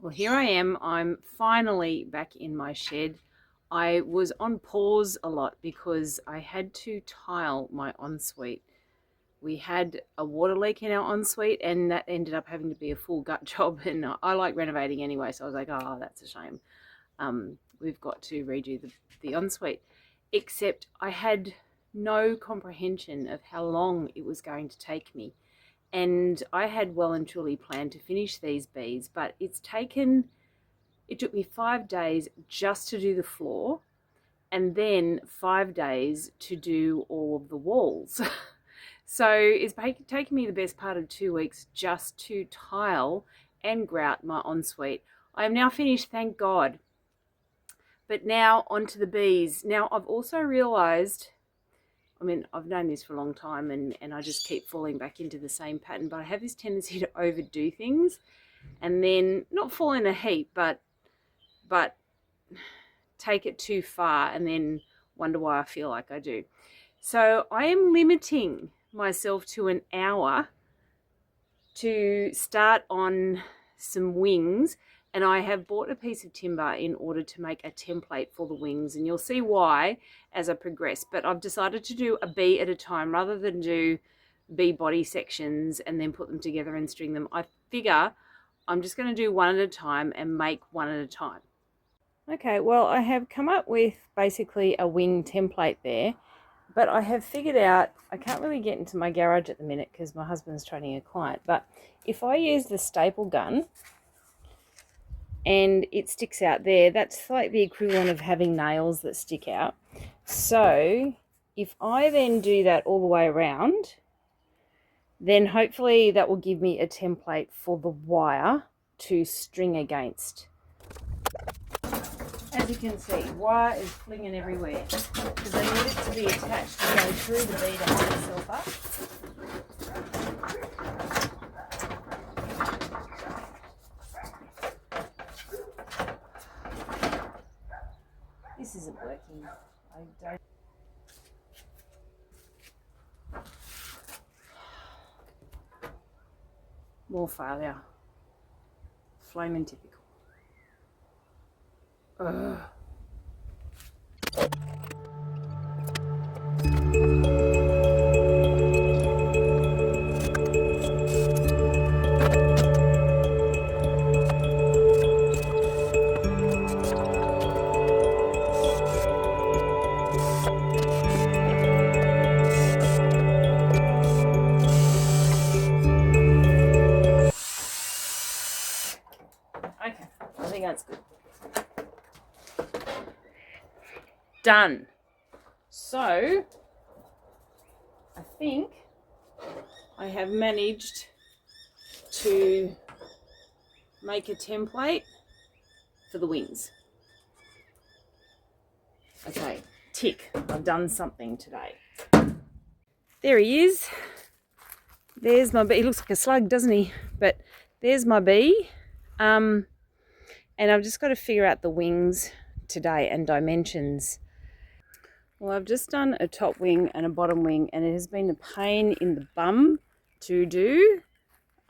Well, here I am. I'm finally back in my shed. I was on pause a lot because I had to tile my ensuite. We had a water leak in our ensuite and that ended up having to be a full gut job, and I like renovating anyway, so I was like, oh, that's a shame. We've got to redo the ensuite. Except I had no comprehension of how long it was going to take me. And I had well and truly planned to finish these bees, but it took me 5 days just to do the floor, and then 5 days to do all of the walls. So it's taken me the best part of 2 weeks just to tile and grout my ensuite. I am now finished, thank God. But now onto the bees. Now I've also realized, I mean, I've known this for a long time and I just keep falling back into the same pattern, but I have this tendency to overdo things and then not fall in a heap, but take it too far and then wonder why I feel like I do. So I am limiting myself to an hour to start on some wings, and I have bought a piece of timber in order to make a template for the wings, and you'll see why as I progress. But I've decided to do a bee at a time rather than do bee body sections and then put them together and string them. I figure I'm just going to do one at a time and make one at a time. Okay, well, I have come up with basically a wing template there, but I have figured out, I can't really get into my garage at the minute because my husband's training a client, but if I use the staple gun and it sticks out there, that's like the equivalent of having nails that stick out. So if I then do that all the way around, then hopefully that will give me a template for the wire to string against. As you can see, wire is flinging everywhere because I need it to be attached to go through the bee to hold itself up. This isn't working. I don't. More failure. Flaming typical. Ugh. Okay, I think that's good. Done. So I think I have managed to make a template for the wings. Okay, tick. I've done something today. There he is. There's my bee. He looks like a slug, doesn't he? But there's my bee. And I've just got to figure out the wings today and dimensions. Well, I've just done a top wing and a bottom wing, and it has been a pain in the bum to do.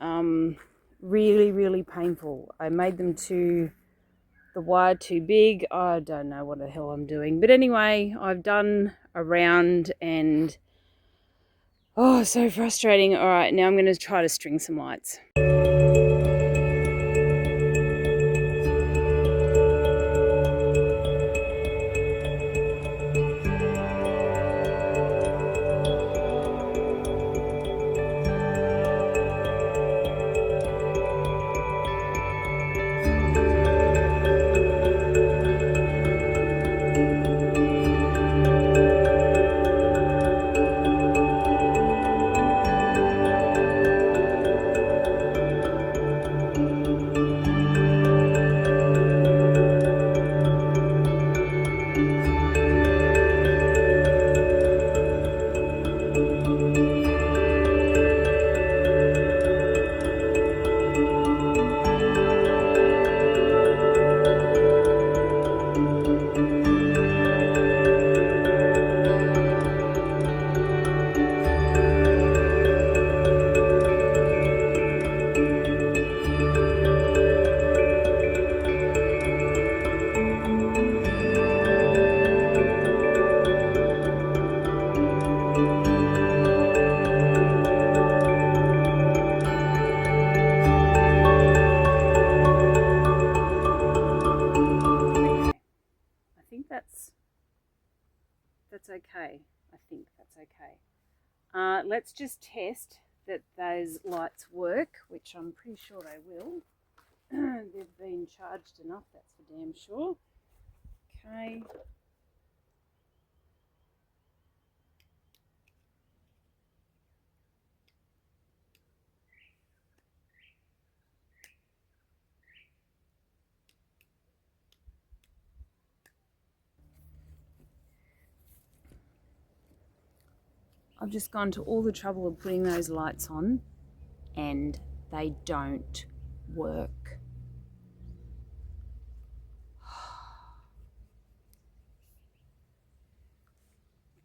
Really, really painful. I made them the wire too big. I don't know what the hell I'm doing. But anyway, I've done a round and, oh, so frustrating. All right, now I'm going to try to string some lights. that's okay. I think that's okay. Let's just test that those lights work, which I'm pretty sure they will. They've been charged enough, that's for damn sure. Okay. I've just gone to all the trouble of putting those lights on and they don't work.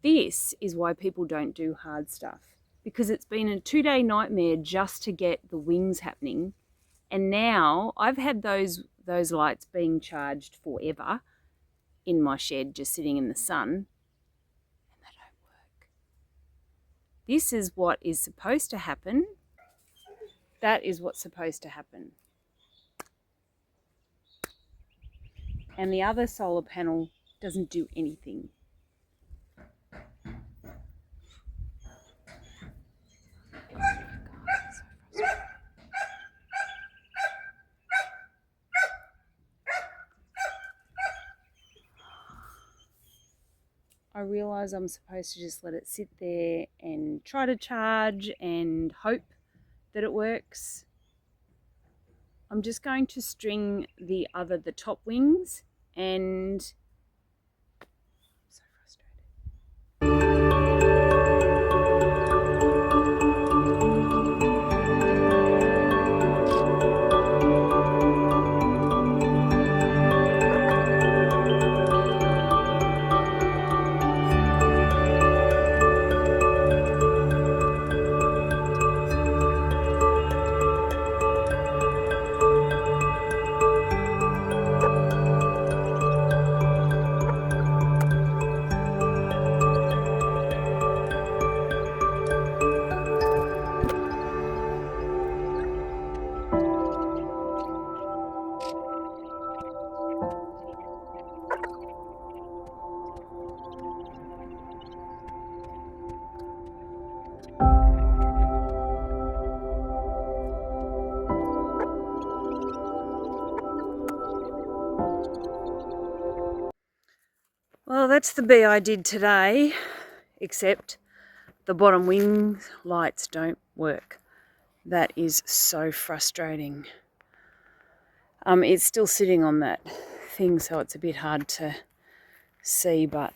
This is why people don't do hard stuff, because it's been a 2-day nightmare just to get the wings happening. And now I've had those lights being charged forever in my shed, just sitting in the sun, and they don't work. This is what is supposed to happen. That is what's supposed to happen. And the other solar panel doesn't do anything. I realise I'm supposed to just let it sit there and try to charge and hope that it works. I'm just going to string the top wings, and I'm so frustrated. Well, that's the bee I did today, except the bottom wing lights don't work. That is so frustrating. It's still sitting on that thing, so it's a bit hard to see, but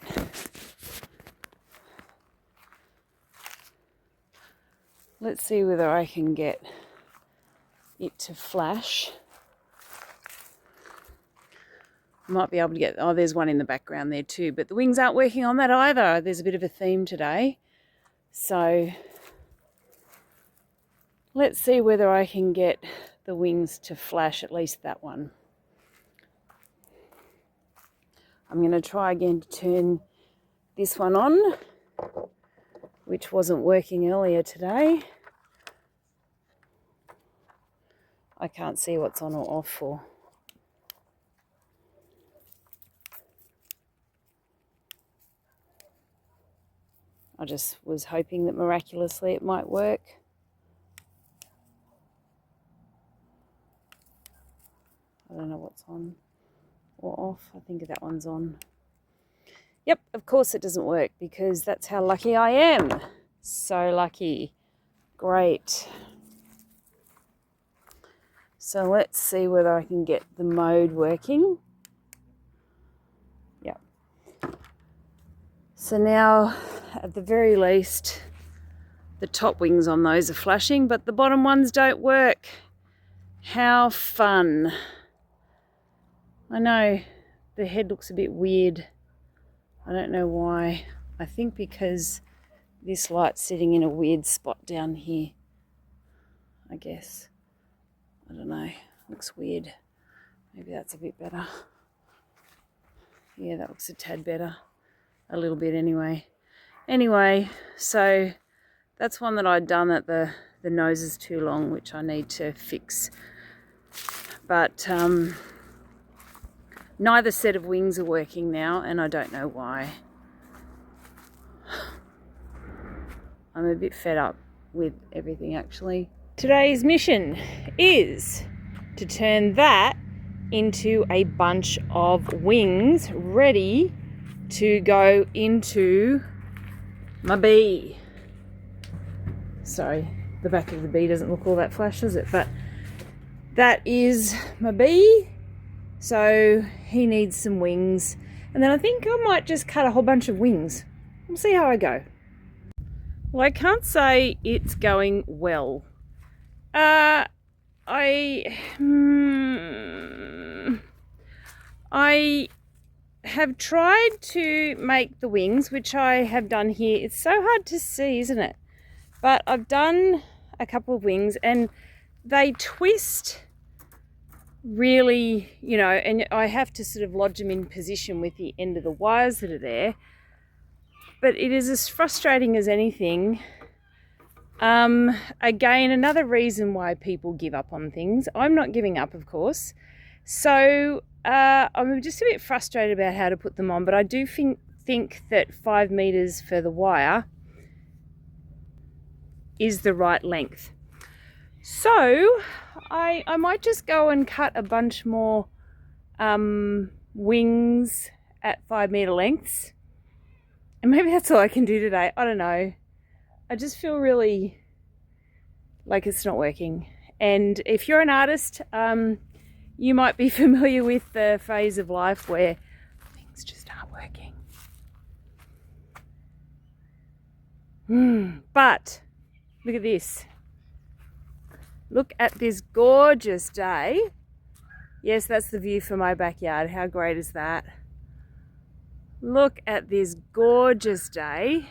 let's see whether I can get it to flash. Might be able to get, oh, there's one in the background there too, but the wings aren't working on that either. There's a bit of a theme today. So let's see whether I can get the wings to flash, at least that one. I'm going to try again to turn this one on, which wasn't working earlier today. I can't see what's on or off for. I just was hoping that miraculously it might work. I don't know what's on or off. I think that one's on. Yep, of course it doesn't work, because that's how lucky I am. So lucky. Great. So let's see whether I can get the mode working. Yep. So now, at the very least, the top wings on those are flashing, but the bottom ones don't work. How fun. I know the head looks a bit weird. I don't know why. I think because this light's sitting in a weird spot down here, I guess. I don't know. Looks weird. Maybe that's a bit better. Yeah, that looks a tad better. A little bit anyway. Anyway, so that's one that I'd done that the nose is too long, which I need to fix. But neither set of wings are working now, and I don't know why. I'm a bit fed up with everything actually. Today's mission is to turn that into a bunch of wings ready to go into my bee. Sorry, the back of the bee doesn't look all that flash, does it? But that is my bee. So he needs some wings. And then I think I might just cut a whole bunch of wings. We'll see how I go. Well, I can't say it's going well. I have tried to make the wings, which I have done here. It's so hard to see, isn't it? But I've done a couple of wings and they twist really, you know, and I have to sort of lodge them in position with the end of the wires that are there. But it is as frustrating as anything. Again, another reason why people give up on things. I'm not giving up, of course. So I'm just a bit frustrated about how to put them on, but I do think that 5 meters for the wire is the right length. So I might just go and cut a bunch more wings at 5 meter lengths. And maybe that's all I can do today. I don't know. I just feel really like it's not working. And if you're an artist, you might be familiar with the phase of life where things just aren't working. But look at this. Look at this gorgeous day. Yes, that's the view from my backyard. How great is that? Look at this gorgeous day.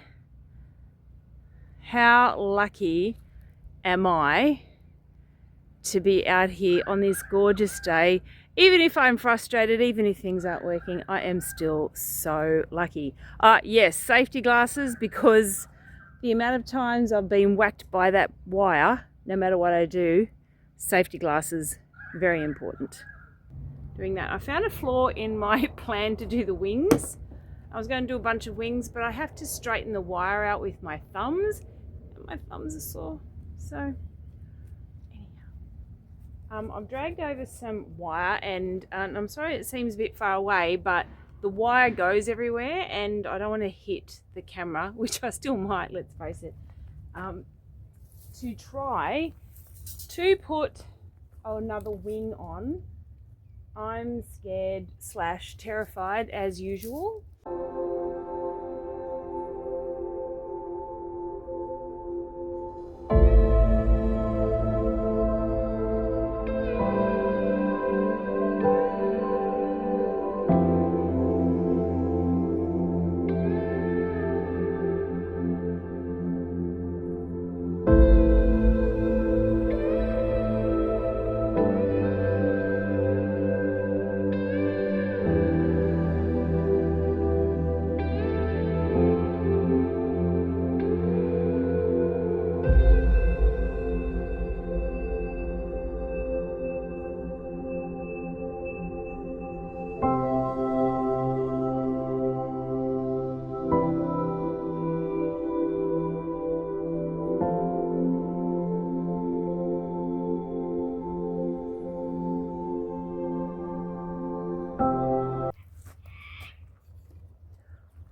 How lucky am I to be out here on this gorgeous day? Even if I'm frustrated, even if things aren't working, I am still so lucky. Yes, safety glasses, because the amount of times I've been whacked by that wire, no matter what I do, safety glasses, very important. Doing that. I found a flaw in my plan to do the wings. I was going to do a bunch of wings, but I have to straighten the wire out with my thumbs. My thumbs are sore. So anyhow, I've dragged over some wire, and I'm sorry it seems a bit far away, but the wire goes everywhere and I don't want to hit the camera, which I still might, let's face it, to try to put another wing on. I'm scared / terrified as usual.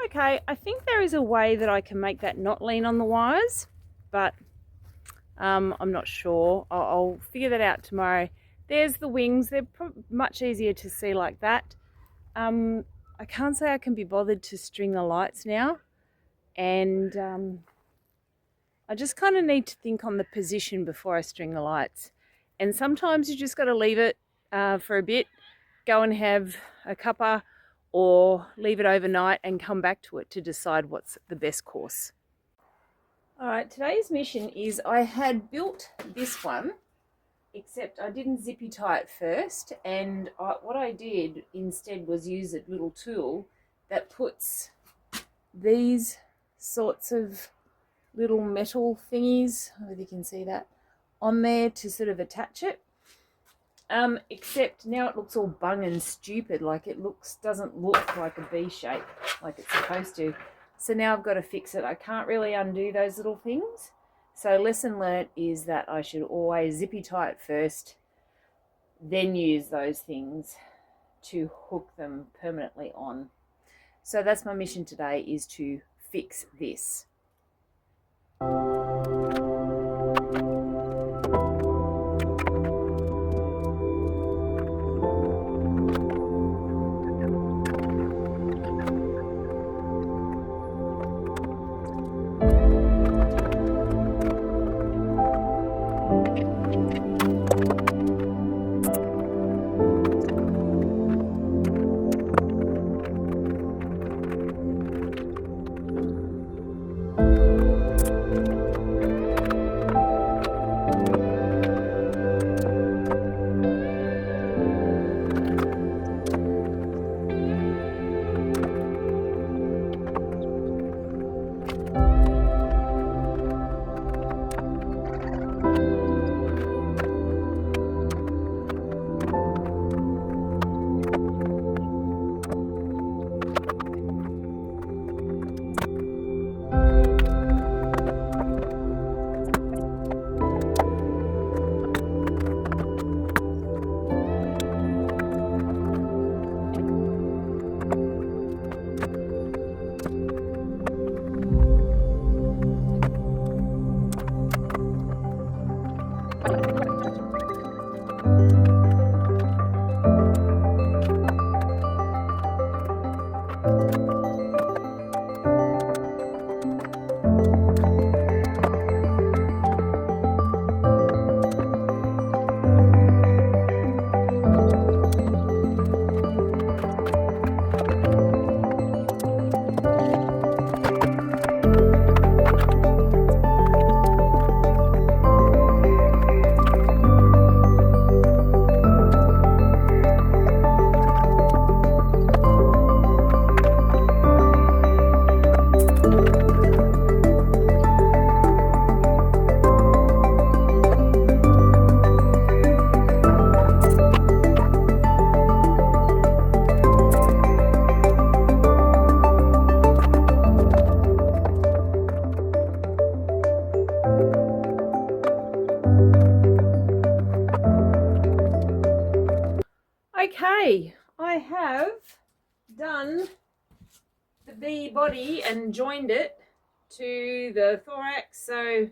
Okay, I think there is a way that I can make that not lean on the wires, but I'm not sure. I'll figure that out tomorrow. There's the wings. They're much easier to see like that. I can't say I can be bothered to string the lights now, and I just kind of need to think on the position before I string the lights. And sometimes you just got to leave it for a bit, go and have a cuppa, or leave it overnight and come back to it to decide what's the best course. All right, today's mission is I had built this one, except I didn't zippy tie it first, and what I did instead was use a little tool that puts these sorts of little metal thingies, I don't know if you can see that, on there to sort of attach it. Except now it looks all bung and stupid, like it doesn't look like a B shape like it's supposed to. So now I've got to fix it. I can't really undo those little things. So lesson learnt is that I should always zippy tie it first, then use those things to hook them permanently on. So that's my mission today, is to fix this. Okay, I have done the bee body and joined it to the thorax, so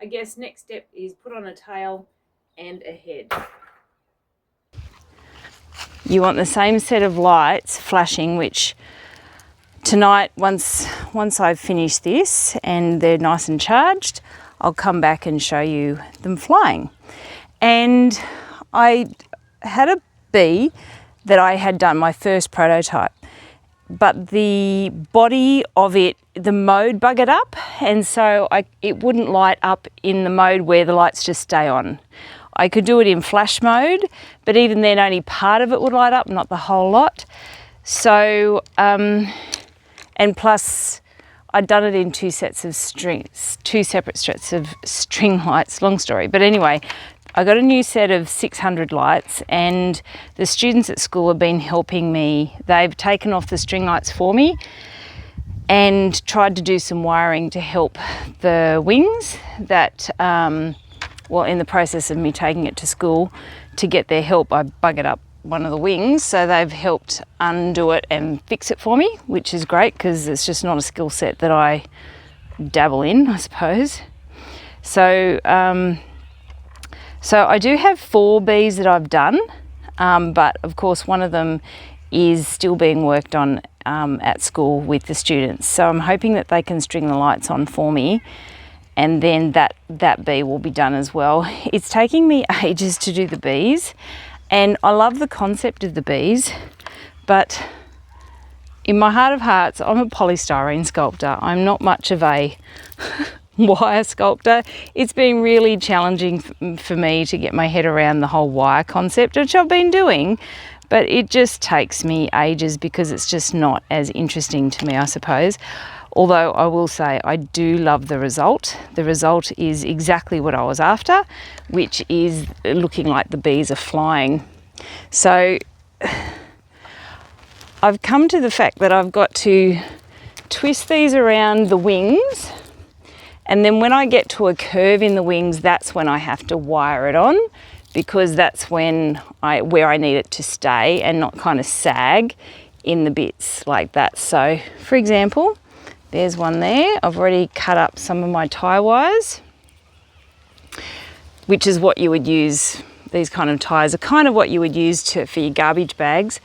I guess next step is put on a tail and a head. You want the same set of lights flashing, which tonight, once I've finished this and they're nice and charged, I'll come back and show you them flying. And I had a bee that I had done, my first prototype, but the body of it, the mode buggered up, and so it wouldn't light up in the mode where the lights just stay on. I could do it in flash mode, but even then only part of it would light up, not the whole lot. So, and plus I'd done it in two separate sets of string lights, long story. But anyway, I got a new set of 600 lights, and the students at school have been helping me. They've taken off the string lights for me and tried to do some wiring to help the wings that, well, in the process of me taking it to school to get their help, I buggered up one of the wings, so they've helped undo it and fix it for me, which is great because it's just not a skill set that I dabble in, I suppose. So I do have 4 bees that I've done, but of course one of them is still being worked on at school with the students. So I'm hoping that they can string the lights on for me, and then that bee will be done as well. It's taking me ages to do the bees, and I love the concept of the bees, but in my heart of hearts, I'm a polystyrene sculptor. I'm not much of a wire sculptor. It's been really challenging for me to get my head around the whole wire concept, which I've been doing, but it just takes me ages because it's just not as interesting to me, I suppose. Although I will say I do love the result. The result is exactly what I was after, which is looking like the bees are flying. So I've come to the fact that I've got to twist these around the wings, and then when I get to a curve in the wings, that's when I have to wire it on, because that's when where I need it to stay and not kind of sag in the bits like that. So for example, there's one there. I've already cut up some of my tie wires, which is what you would use. These kind of ties are kind of what you would use for your garbage bags,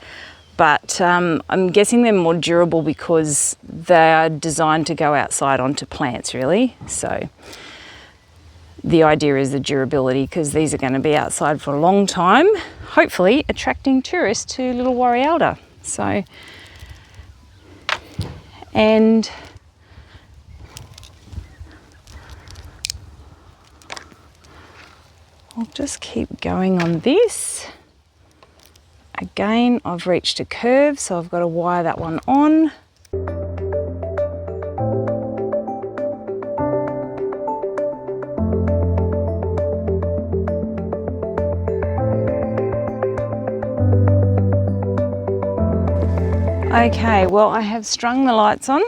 but I'm guessing they're more durable because they are designed to go outside onto plants, really. So the idea is the durability, because these are going to be outside for a long time, hopefully attracting tourists to little Warialda. So, and I'll just keep going on this. Again, I've reached a curve, so I've got to wire that one on. Okay, well, I have strung the lights on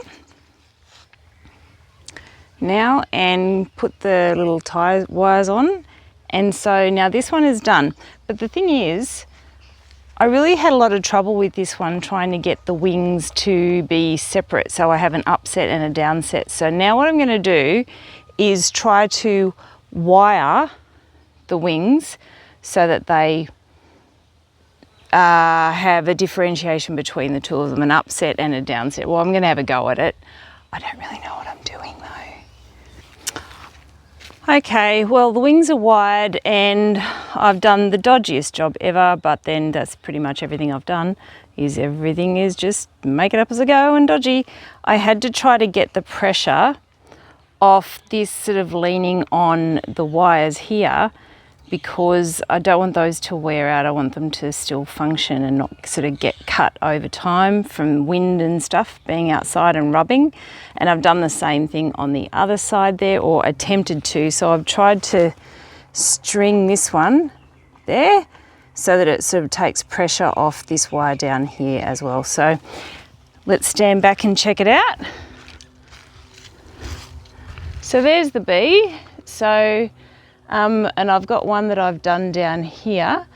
now and put the little tie wires on. And so now this one is done. But the thing is, I really had a lot of trouble with this one trying to get the wings to be separate. So I have an upset and a downset. So now what I'm going to do is try to wire the wings so that they have a differentiation between the two of them, an upset and a downset. Well, I'm going to have a go at it. I don't really know what I'm doing though. Okay, well, the wings are wired and I've done the dodgiest job ever, but then that's pretty much everything I've done. Everything is just make it up as I go and dodgy. I had to try to get the pressure off this sort of leaning on the wires here, because I don't want those to wear out. I want them to still function and not sort of get cut over time from wind and stuff being outside and rubbing. And I've done the same thing on the other side there, or attempted to. So I've tried to string this one there so that it sort of takes pressure off this wire down here as well. So let's stand back and check it out. So there's the bee. So and I've got one that I've done down here,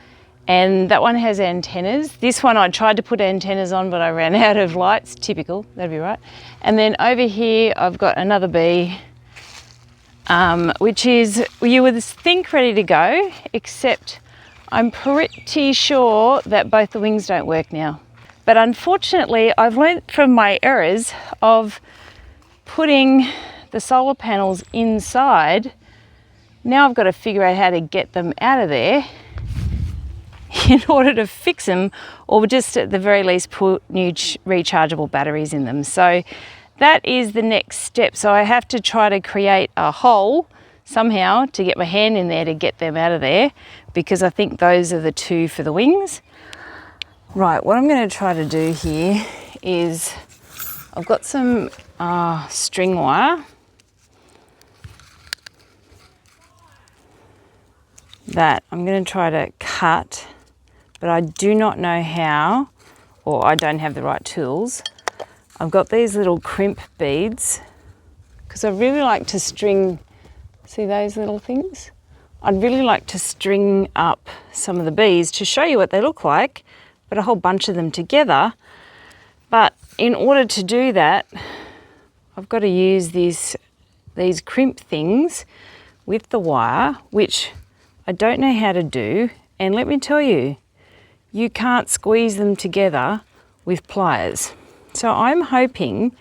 and that one has antennas. This one I tried to put antennas on, but I ran out of lights. Typical, that'd be right. And then over here I've got another bee, which is, you would think, ready to go, except I'm pretty sure that both the wings don't work now. But unfortunately, I've learnt from my errors of putting the solar panels inside. Now I've got to figure out how to get them out of there in order to fix them, or just at the very least put new rechargeable batteries in them. So that is the next step. So I have to try to create a hole somehow to get my hand in there to get them out of there, because I think those are the two for the wings. Right, what I'm going to try to do here is I've got some string wire that I'm going to try to cut, but I do not know how, or I don't have the right tools. I've got these little crimp beads, because I really like to string, see those little things? I'd really like to string up some of the bees to show you what they look like, but a whole bunch of them together. But in order to do that, I've got to use these crimp things with the wire, which I don't know how to do, and let me tell you, you can't squeeze them together with pliers. So I'm hoping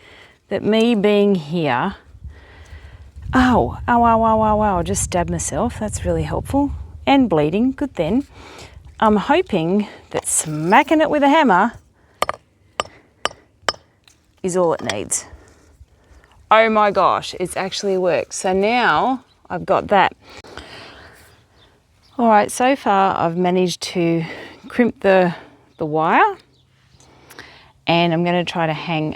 that me being here, ow, I just stabbed myself, that's really helpful, and bleeding, good then. I'm hoping that smacking it with a hammer is all it needs. Oh my gosh, it's actually worked. So now I've got that. All right, so far I've managed to crimp the wire, and I'm going to try to hang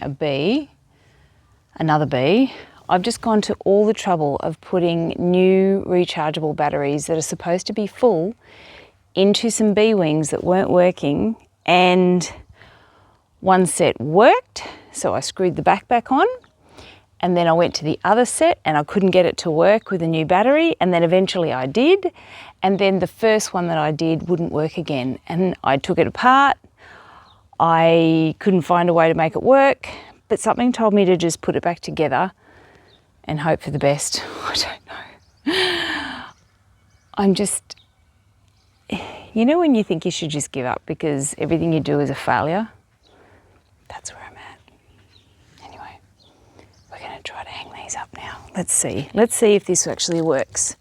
another bee. I've just gone to all the trouble of putting new rechargeable batteries that are supposed to be full into some bee wings that weren't working, and one set worked so I screwed the back on, and then I went to the other set and I couldn't get it to work with a new battery, and then eventually I did, and then the first one that I did wouldn't work again, and I took it apart. I couldn't find a way to make it work, but something told me to just put it back together and hope for the best. I don't know. I'm just, you know when you think you should just give up because everything you do is a failure? That's where I'm at. Anyway, we're going to try to hang these up now. Let's see. Let's see if this actually works.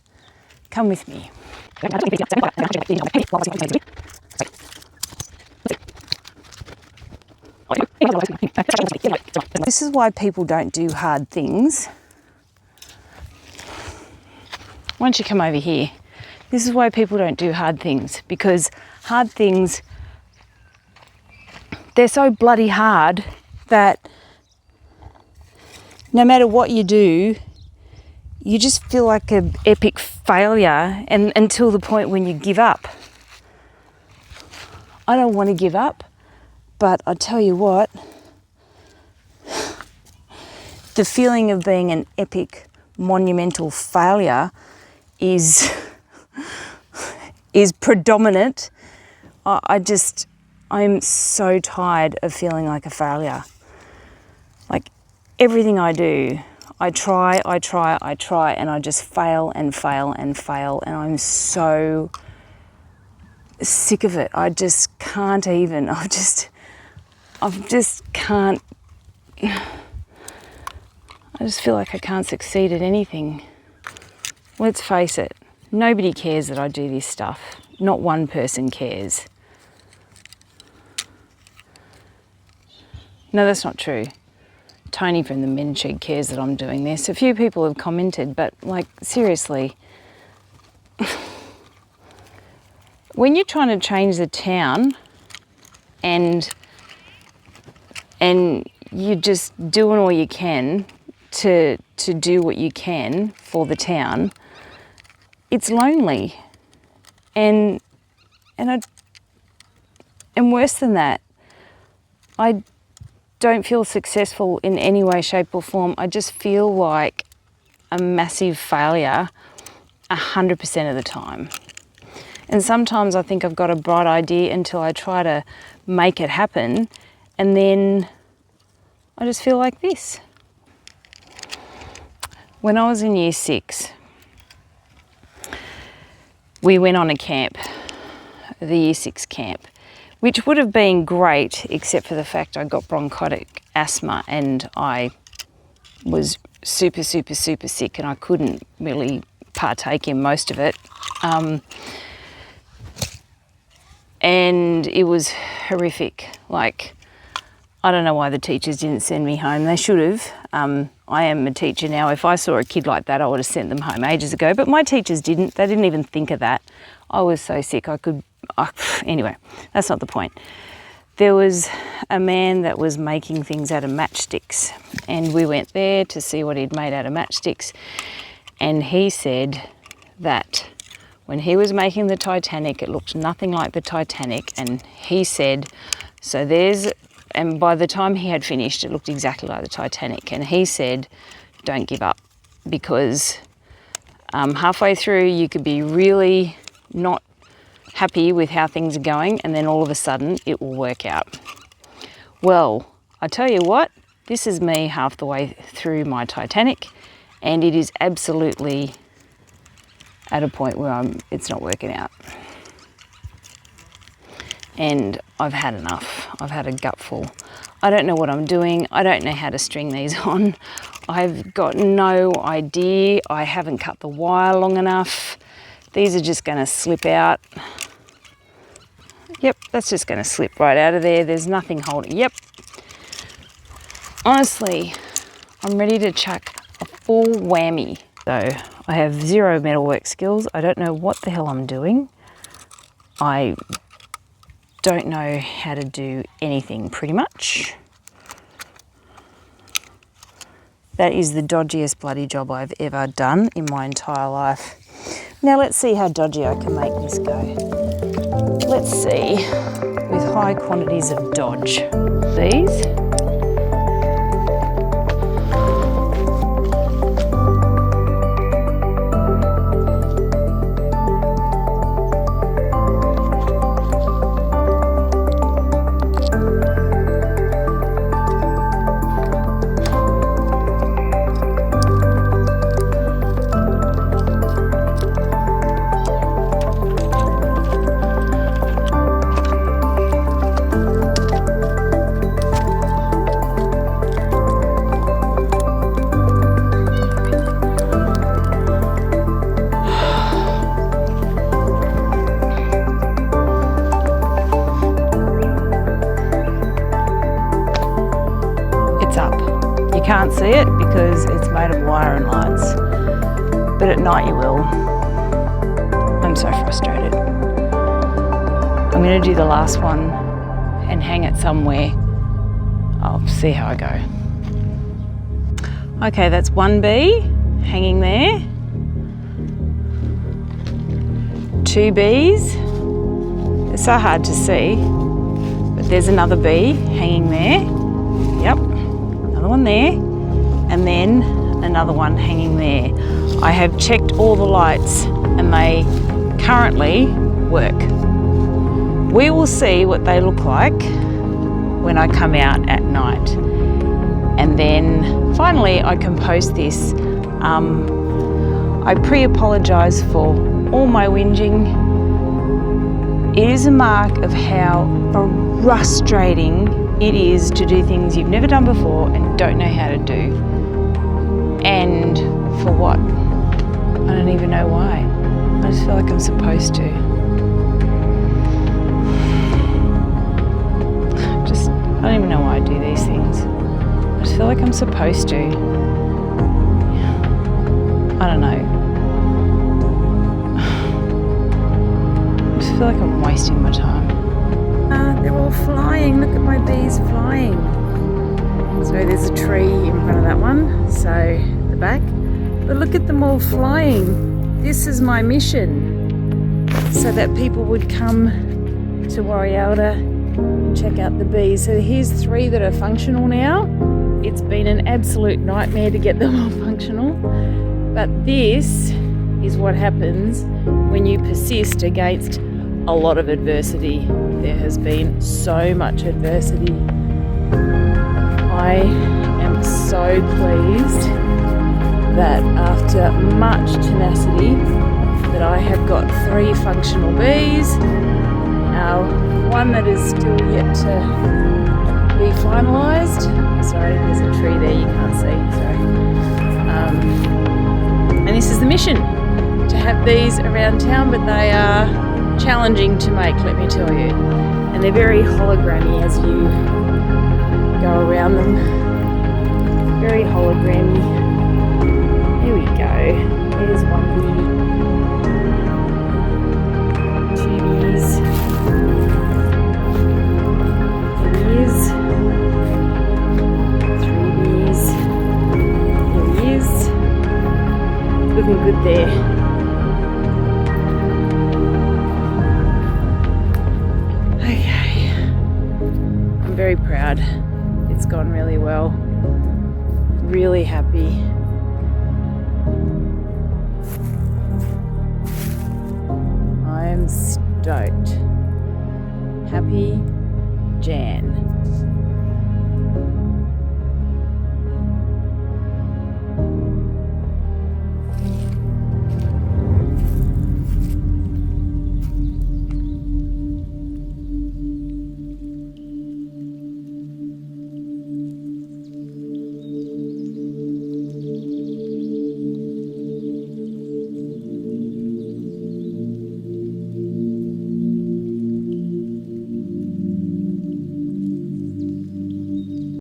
Come with me. This is why people don't do hard things. Why don't you come over here? This is why people don't do hard things, because hard things, they're so bloody hard that no matter what you do, you just feel like an epic failure, and until the point when you give up. I don't want to give up, but I tell you what, the feeling of being an epic, monumental failure is predominant. I'm so tired of feeling like a failure. Like everything I do, I try, and I just fail and fail and fail, and I'm so sick of it. I just can't even. I just can't. I just feel like I can't succeed at anything. Let's face it, nobody cares that I do this stuff. Not one person cares. No, that's not true. Tony from the Men's Shed cares that I'm doing this. A few people have commented, but like, seriously. When you're trying to change the town and you're just doing all you can to do what you can for the town, it's lonely. And worse than that, I don't feel successful in any way, shape or form. I just feel like a massive failure 100% of the time. And sometimes I think I've got a bright idea until I try to make it happen, and then I just feel like this. When I was in year 6, we went on a camp, the year 6 camp, which would have been great except for the fact I got bronchitic asthma and I was super sick, and I couldn't really partake in most of it. And it was horrific. Like, I don't know why the teachers didn't send me home. They should have. I am a teacher now. If I saw a kid like that, I would have sent them home ages ago. But my teachers didn't. They didn't even think of that. I was so sick. Anyway, that's not the point. There was a man that was making things out of matchsticks, and we went there to see what he'd made out of matchsticks. And he said that when he was making the Titanic, it looked nothing like the Titanic. And he said, and by the time he had finished, it looked exactly like the Titanic. And he said, don't give up, because halfway through you could be really not happy with how things are going, and then all of a sudden it will work out. Well, I tell you what, this is me half the way through my Titanic, and it is absolutely at a point where it's not working out. And I've had enough. I've had a gutful. I don't know what I'm doing. I don't know how to string these on. I've got no idea. I haven't cut the wire long enough. These are just going to slip out. Yep, that's just going to slip right out of there. There's nothing holding. Yep. Honestly, I'm ready to chuck a full whammy. So I have 0 metalwork skills. I don't know what the hell I'm doing. I don't know how to do anything, pretty much. That is the dodgiest bloody job I've ever done in my entire life. Now let's see how dodgy I can make this go. Let's see, with high quantities of dodge. These, can't see it because it's made of wire and lights, but at night you will. I'm so frustrated. I'm going to do the last one and hang it somewhere. I'll see how I go. Okay, that's one bee hanging there. 2 bees. It's so hard to see, but there's another bee hanging there. Yep, another one there, and then another one hanging there. I have checked all the lights and they currently work. We will see what they look like when I come out at night. And then finally I can post this. I pre-apologise for all my whinging. It is a mark of how frustrating it is to do things you've never done before and don't know how to do. And for what? I don't even know why. I just feel like I'm supposed to. I don't even know why I do these things. I just feel like I'm supposed to. I don't know. I just feel like I'm wasting my time. They're all flying. Look at my bees flying. So there's a tree in front of that one, so the back. But look at them all flying. This is my mission, so that people would come to Warialda and check out the bees. So here's 3 that are functional now. It's been an absolute nightmare to get them all functional. But this is what happens when you persist against a lot of adversity. There has been so much adversity. I am so pleased that after much tenacity that I have got 3 functional bees. One that is still yet to be finalised. Sorry, there's a tree there you can't see. Sorry. And this is the mission, to have these around town, but they are challenging to make, let me tell you. And they're very hologrammy as you go around them. Very hologrammy. Here we go. There's one bee. 2 bees. Here he is. 3 bees. Here he is. Looking good there. Very proud. It's gone really well. Really happy. I am stoked. Happy Jan.